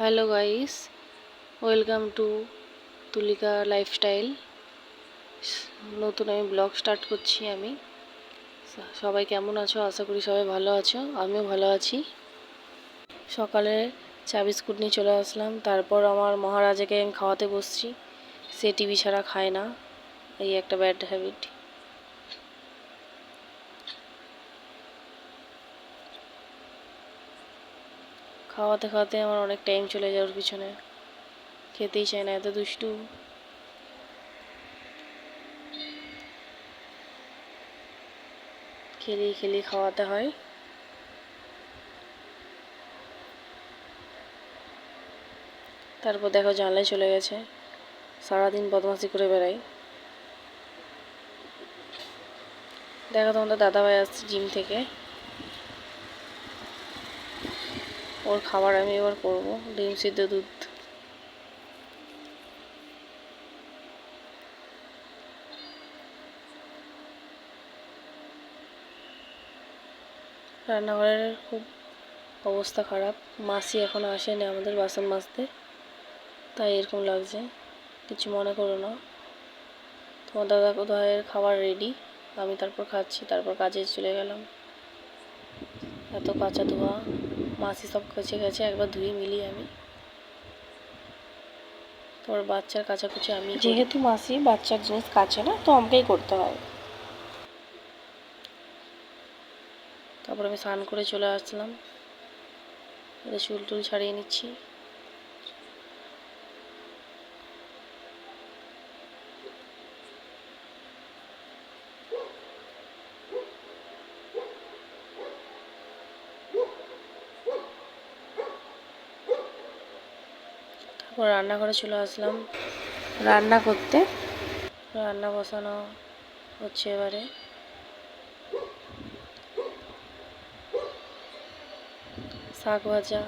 Hello guys, welcome to Tulika lifestyle. নতুন আমি blog start করছি। সবাই কেমন আছো? আশা করি সবাই ভালো আছো, আমিও ভালো আছি। সকালে চা বিস্কুট নিয়ে চলে আসলাম। তারপর আমার মহারাজাকে আমি খাওয়াতে বসছি। সে টিভি ছাড়া খায় না, এই একটা ব্যাড হ্যাবিট। খাওয়াতে খাওয়াতে আমার অনেক টাইম চলে যায় ওর পিছনে, খেতেই চায় না, এত দুষ্টু। খেলিয়ে খেলিয়ে খাওয়াতে হয়। তারপর দেখো জানলায় চলে গেছে, সারাদিন বদমাশি করে বেড়াই। দেখো তোমাদের দাদাভাই আসছে জিম থেকে, ওর খাবার আমি এবার করবো, ডিম সিদ্ধ দুধ। রান্নাঘরের খুব অবস্থা খারাপ, মাসি এখনো আসেনি আমাদের বাসন মাজতে, তাই এরকম লাগছে, কিছু মনে করো না। তোমার দাদা ভাইয়ের খাবার রেডি, আমি তারপর খাচ্ছি, তারপর কাজে চলে গেলাম। এত কাঁচা ধোয়া, মাসি সব কেচে গেছে, একবার ধুয়ে মিলিয়ে আমি। তোর বাচ্চার কাচাকুচি আমি, যেহেতু মাসি বাচ্চার জিনিস কাচে না, তো আমাকেই করতে হয়। তারপর আমি স্নান করে চলে আসলাম, চুল টুল ছাড়িয়ে নিচ্ছি। তারপর রান্নাঘরে চলে আসলাম রান্না করতে। রান্না বসানো হচ্ছে এবারে। শাক ভাজা,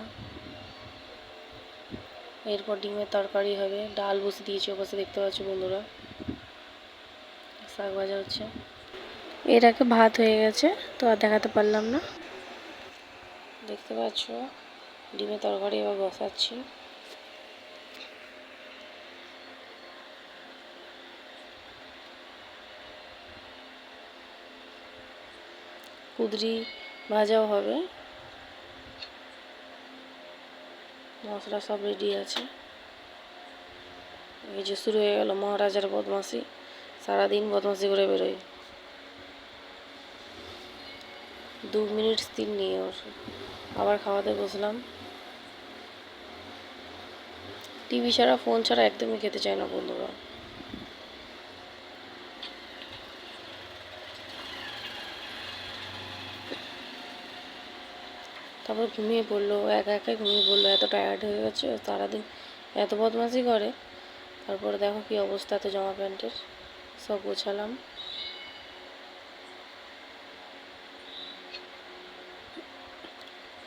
এরপর ডিমের তরকারি হবে, ডাল বসে দিয়েছি ওপাশে, দেখতে পাচ্ছ বন্ধুরা। শাক ভাজা হচ্ছে, এর আগে ভাত হয়ে গেছে, তো আর দেখাতে পারলাম না। দেখতে পাচ্ছ ডিমের তরকারি এবার বসাচ্ছি। কুঁদরি ভাজাও হবে, মশলা সব রেডি আছে। এই যে শুরু হয়ে গেল মহারাজার বদমাশি, সারাদিন বদমাশি করে বেরোয়, 2 মিনিট স্থির নেই ওর। আবার খাওয়াতে বসলাম। টিভি ছাড়া, ফোন ছাড়া একদমই খেতে চায় না বন্ধুরা। তারপর ঘুমিয়ে পড়লো, একা একাই ঘুমিয়ে পড়লো, এত টায়ার্ড হয়ে গেছে, সারাদিন এত বদমাশি করে। তারপরে দেখো কি অবস্থা, এত জামা প্যান্টের সব গোছালাম।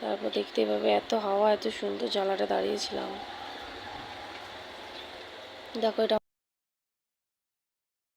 তারপর দেখতেই পাবে এত হাওয়া, এত সুন্দর, জানলাটা দাঁড়িয়েছিলাম। দেখো এটা